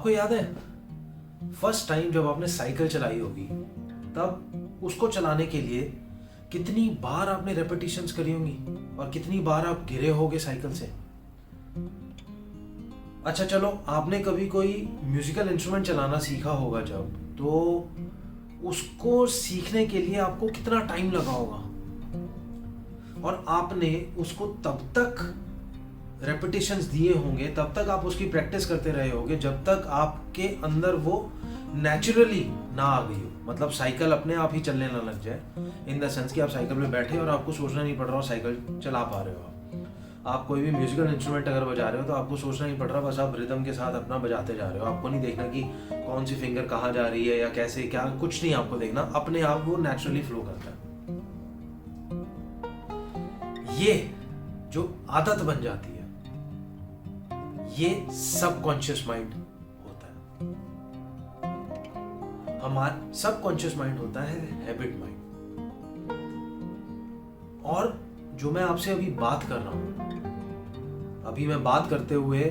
आपको याद है फर्स्ट टाइम जब आपने साइकिल चलाई होगी, तब उसको चलाने के लिए कितनी बार आपने रेपिटेशंस करी होंगी और कितनी बार आप गिरे होगे साइकिल से। अच्छा चलो, आपने कभी कोई म्यूजिकल इंस्ट्रूमेंट चलाना सीखा होगा जब, तो उसको सीखने के लिए आपको कितना टाइम लगा होगा और आपने उसको तब तक रेपिटेशंस दिए होंगे, तब तक आप उसकी प्रैक्टिस करते रहे होगे जब तक आपके अंदर वो नेचुरली ना आ गई हो। मतलब साइकिल अपने आप ही चलने ना लग जाए, इन द सेंस कि आप साइकिल में बैठे और आपको सोचना नहीं पड़ रहा हो साइकिल चला पा रहे हो। आप कोई भी म्यूजिकल इंस्ट्रूमेंट अगर बजा रहे हो तो आपको सोचना नहीं पड़ रहा, बस आप रिदम के साथ अपना बजाते जा रहे हो। आपको नहीं देखना कि कौन सी फिंगर कहाँ जा रही है या कैसे क्या, कुछ नहीं आपको देखना, अपने आप वो नेचुरली फ्लो करता है। ये जो आदत बन जाती है ये सबकॉन्शियस माइंड होता है। हमारा सबकॉन्शियस माइंड होता है हैबिट माइंड। और जो मैं आपसे अभी बात कर रहा हूं, अभी मैं बात करते हुए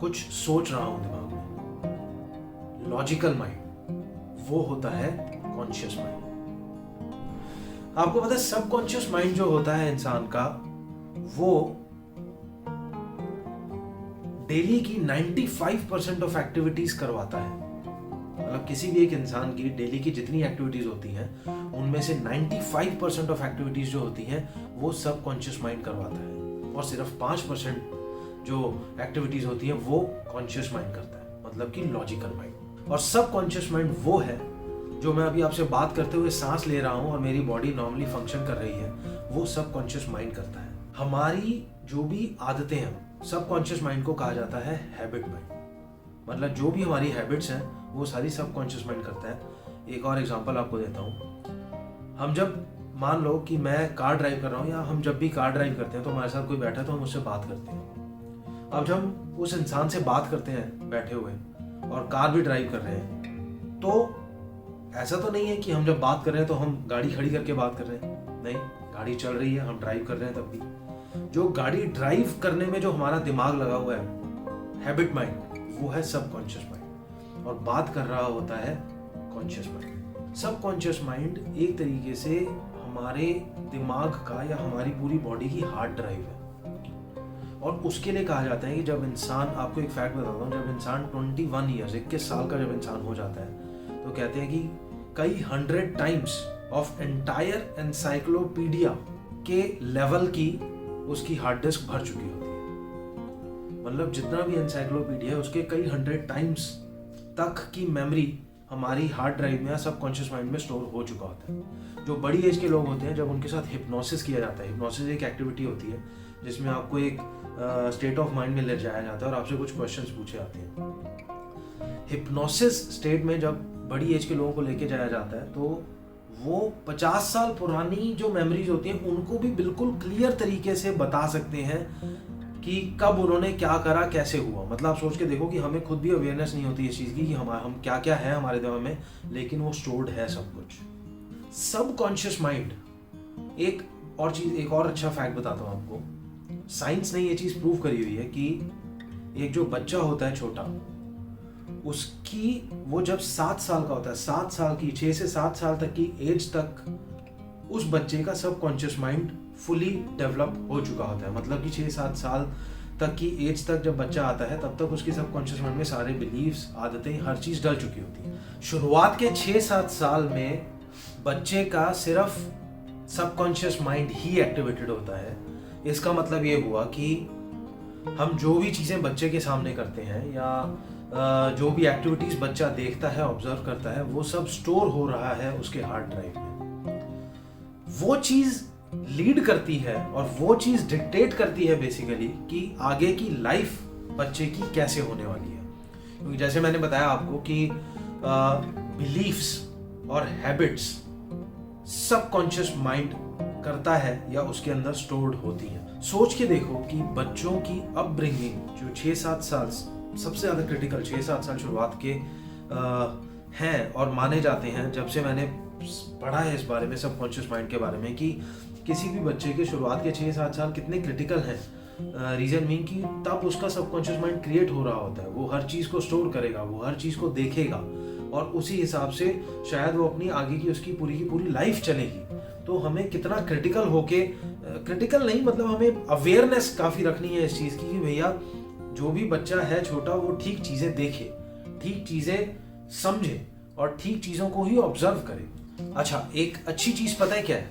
कुछ सोच रहा हूं दिमाग में, लॉजिकल माइंड, वो होता है कॉन्शियस माइंड। आपको पता है सबकॉन्शियस माइंड जो होता है इंसान का, वो डेली की 95% ऑफ एक्टिविटीज करवाता है। मतलब किसी भी एक इंसान की डेली की जितनी एक्टिविटीज होती हैं उनमें से 95% ऑफ एक्टिविटीज जो होती हैं वो सबकॉन्शियस माइंड करवाता है, और सिर्फ 5% जो एक्टिविटीज होती हैं वो कॉन्शियस माइंड करता है, मतलब कि लॉजिकल माइंड। और सबकॉन्शियस माइंड वो है जो मैं अभी आपसे बात करते हुए सांस ले रहा हूं और मेरी बॉडी नॉर्मली फंक्शन कर रही है, वो सबकॉन्शियस माइंड करता है। हमारी जो भी आदतें हैं सबकॉन्शियस माइंड को कहा जाता है हैबिट माइंड। मतलब जो भी हमारी हैबिट्स हैं वो सारी सबकॉन्शियस माइंड करता है। एक और एग्जांपल आपको देता हूँ। हम जब मान लो कि मैं कार ड्राइव कर रहा हूँ, या हम जब भी कार ड्राइव करते हैं तो हमारे साथ कोई बैठा है तो हम उससे बात करते हैं। अब जब हम उस इंसान से बात करते हैं बैठे हुए और कार भी ड्राइव कर रहे हैं, तो ऐसा तो नहीं है कि हम जब बात कर रहे हैं तो हम गाड़ी खड़ी करके बात कर रहे हैं। नहीं, गाड़ी चल रही है, हम ड्राइव कर रहे हैं तब भी। जो गाड़ी ड्राइव करने में जो हमारा दिमाग लगा हुआ है हैबिट माइंड, वो है सबकॉन्शियस माइंड, और बात कर रहा होता है कॉन्शियस माइंड। सबकॉन्शियस माइंड एक तरीके से हमारे दिमाग का या हमारी पूरी बॉडी की हार्ड ड्राइव है। और उसके लिए कहा जाता है कि जब इंसान, आपको एक फैक्ट बताता हूँ, जब इंसान 21 ईयर्स 21 साल का जब इंसान हो जाता है तो कहते हैं कि कई 100 टाइम्स ऑफ एंटायर एनसाइक्लोपीडिया के लेवल की उसकी हार्ड डिस्क भर चुकी होती है। मतलब जितना भी एनसाइक्लोपीडिया है उसके कई 100 टाइम्स तक की मेमोरी हमारी हार्ड ड्राइव में या सबकॉन्शियस माइंड में स्टोर हो चुका होता है। जो बड़ी एज के लोग होते हैं, जब उनके साथ हिप्नोसिस किया जाता है, हिप्नोसिस एक एक्टिविटी होती है जिसमें आपको एक स्टेट ऑफ माइंड में ले जाया जाता है और आपसे कुछ क्वेश्चंस पूछे जाते हैं। हिप्नोसिस स्टेट में जब बड़ी एज के लोगों को लेके जाया जाता है तो वो 50 साल पुरानी जो मेमोरीज होती हैं उनको भी बिल्कुल क्लियर तरीके से बता सकते हैं कि कब उन्होंने क्या करा, कैसे हुआ। मतलब आप सोच के देखो कि हमें खुद भी अवेयरनेस नहीं होती इस चीज़ की कि हम क्या क्या है हमारे दिमाग में, लेकिन वो स्टोर्ड है सब कुछ। सबकॉन्शियस माइंड, एक और चीज़, एक और अच्छा फैक्ट बताता हूँ आपको। साइंस ने ये चीज़ प्रूव करी हुई है कि एक जो बच्चा होता है छोटा, उसकी वो जब 7 साल का होता है, 7 साल की 6 से 7 साल तक की एज तक उस बच्चे का सबकॉन्शियस माइंड फुली डेवलप हो चुका होता है। मतलब कि 6-7 साल तक की एज तक जब बच्चा आता है तब तक उसकी सबकॉन्शियस माइंड में सारे बिलीव्स, आदतें, हर चीज़ डल चुकी होती है। शुरुआत के 6-7 साल में बच्चे का सिर्फ सबकॉन्शियस माइंड ही एक्टिवेटेड होता है। इसका मतलब ये हुआ कि हम जो भी चीज़ें बच्चे के सामने करते हैं या जो भी एक्टिविटीज बच्चा देखता है, ऑब्जर्व करता है, वो सब स्टोर हो रहा है उसके हार्ड ड्राइव में। वो चीज लीड करती है और वो चीज डिक्टेट करती है बेसिकली कि आगे की लाइफ बच्चे की कैसे होने वाली है। क्योंकि जैसे मैंने बताया आपको कि बिलीफ्स और हैबिट्स सबकॉन्शियस माइंड करता है या उसके अंदर स्टोर्ड होती है। सोच के देखो कि बच्चों की अपब्रिंगिंग जो 6-7 साल सबसे ज़्यादा क्रिटिकल, 6-7 साल शुरुआत के हैं और माने जाते हैं। जब से मैंने पढ़ा है इस बारे में, सबकॉन्शियस माइंड के बारे में, कि किसी भी बच्चे के शुरुआत के 6-7 साल कितने क्रिटिकल हैं। रीजन मीन कि तब उसका सबकॉन्शियस माइंड क्रिएट हो रहा होता है, वो हर चीज को स्टोर करेगा, वो हर चीज को देखेगा और उसी हिसाब से शायद वो अपनी आगे की उसकी पूरी की पूरी लाइफ चलेगी। तो हमें कितना क्रिटिकल होके, क्रिटिकल नहीं मतलब हमें अवेयरनेस काफी रखनी है इस चीज की कि भैया जो भी बच्चा है छोटा वो ठीक चीजें देखे, ठीक चीजें समझे और ठीक चीजों को ही ऑब्जर्व करे। अच्छा, एक अच्छी चीज पता है क्या है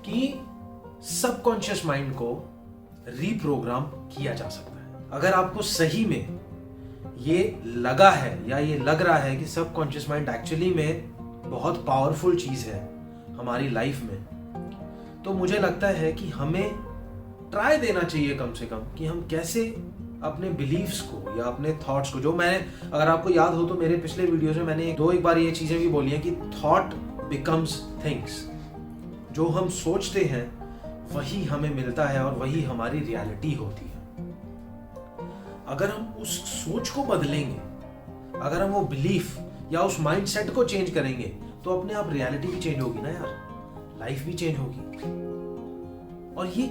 कि सबकॉन्शियस माइंड को रीप्रोग्राम किया जा सकता है। अगर आपको सही में ये लगा है या ये लग रहा है कि सबकॉन्शियस माइंड एक्चुअली में बहुत पावरफुल चीज है हमारी लाइफ में, तो मुझे लगता है कि हमें ट्राई देना चाहिए कम से कम कि हम कैसे अपने बिलीव्स को या अपने थॉट्स को, जो मैंने, अगर आपको याद हो तो मेरे पिछले वीडियोस में मैंने एक बार ये चीजें भी बोली हैं कि थॉट बिकम्स थिंग्स। जो हम सोचते हैं वही हमें मिलता है और वही हमारी रियलिटी होती है। अगर हम उस सोच को बदलेंगे, अगर हम वो बिलीफ या उस माइंडसेट को चेंज करेंगे तो अपने आप रियलिटी भी चेंज होगी ना यार, लाइफ भी चेंज होगी। और ये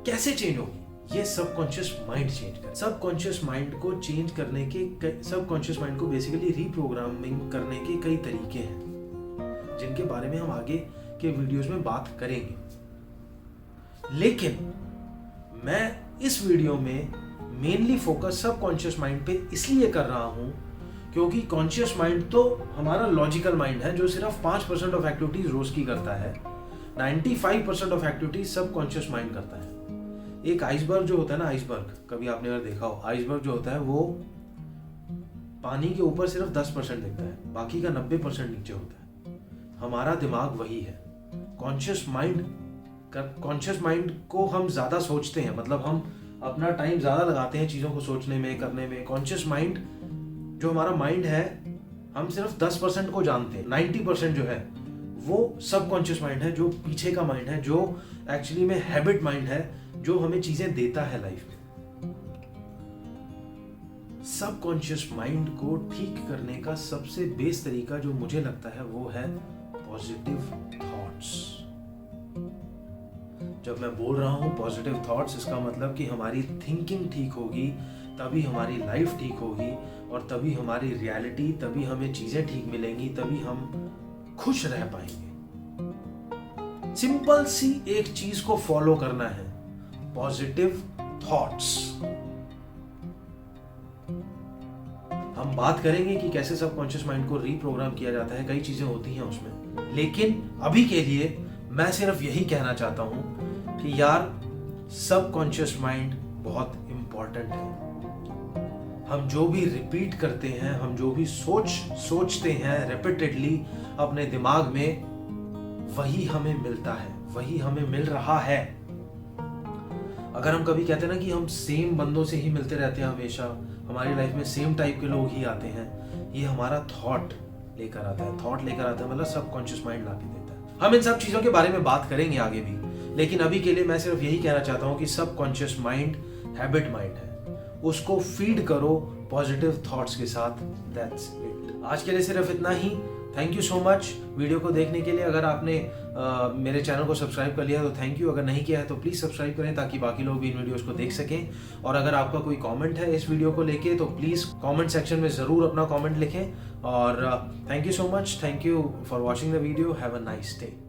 कैसे चेंज होगी? ये सबकॉन्शियस माइंड चेंज कर, सबकॉन्शियस माइंड को चेंज करने के, सबकॉन्शियस माइंड को बेसिकली रीप्रोग्रामिंग करने के कई तरीके हैं जिनके बारे में हम आगे के वीडियोस में बात करेंगे। लेकिन मैं इस वीडियो में मेनली फोकस सबकॉन्शियस माइंड पे इसलिए कर रहा हूं क्योंकि कॉन्शियस माइंड तो हमारा लॉजिकल माइंड है जो सिर्फ 5% ऑफ एक्टिविटीज रोज की करता है, 95% ऑफ एक्टिविटीज सबकॉन्शियस माइंड करता है। एक आइसबर्ग जो होता है ना, आइसबर्ग कभी आपने अगर देखा हो, आइसबर्ग जो होता है वो पानी के ऊपर सिर्फ 10% दिखता है, बाकी का 90% नीचे होता है। हमारा दिमाग वही है। कॉन्शियस माइंड को हम ज्यादा सोचते हैं, मतलब हम अपना टाइम ज्यादा लगाते हैं चीजों को सोचने में, करने में। कॉन्शियस माइंड जो हमारा माइंड है, हम सिर्फ 10% को जानते हैं, 90% जो है वो सबकॉन्शियस माइंड है, जो पीछे का माइंड है, जो एक्चुअली में हैबिट माइंड है, जो हमें चीजें देता है लाइफ में। सबकॉन्शियस माइंड को ठीक करने का सबसे बेस्ट तरीका जो मुझे लगता है वो है पॉजिटिव थॉट्स। जब मैं बोल रहा हूं पॉजिटिव थॉट्स, इसका मतलब कि हमारी थिंकिंग ठीक होगी तभी हमारी लाइफ ठीक होगी और तभी हमारी रियलिटी, तभी हमें चीजें ठीक मिलेंगी, तभी हम खुश रह पाएंगे। सिंपल सी एक चीज को फॉलो करना है, पॉजिटिव थॉट्स। हम बात करेंगे कि कैसे सबकॉन्शियस माइंड को रीप्रोग्राम किया जाता है, कई चीजें होती हैं उसमें। लेकिन अभी के लिए मैं सिर्फ यही कहना चाहता हूं कि यार सबकॉन्शियस माइंड बहुत इंपॉर्टेंट है। हम जो भी रिपीट करते हैं, हम जो भी सोचते हैं रिपीटेडली अपने दिमाग में, वही हमें मिलता है, वही हमें मिल रहा है। अगर हम कभी कहते हैं ना कि हम सेम बंदों से ही मिलते रहते हैं हमेशा, हमारी लाइफ में सेम टाइप के लोग ही आते हैं, ये हमारा थॉट लेकर आता है। थॉट लेकर आता है मतलब सबकॉन्शियस माइंड ला के देता है। हम इन सब चीजों के बारे में बात करेंगे आगे भी, लेकिन अभी के लिए मैं सिर्फ यही कहना चाहता हूं कि सबकॉन्शियस माइंड हैबिट माइंड है, उसको फीड करो पॉजिटिव थॉट्स के साथ। That's it. आज के लिए सिर्फ इतना ही। Thank you so much video को देखने के लिए। अगर आपने मेरे चैनल को सब्सक्राइब कर लिया तो थैंक यू, अगर नहीं किया है तो प्लीज़ सब्सक्राइब करें ताकि बाकी लोग भी इन वीडियोस को देख सकें। और अगर आपका कोई कमेंट है इस वीडियो को लेके तो प्लीज़ कमेंट सेक्शन में ज़रूर अपना कमेंट लिखें। और thank you so much, thank you for watching the video. Have a nice day.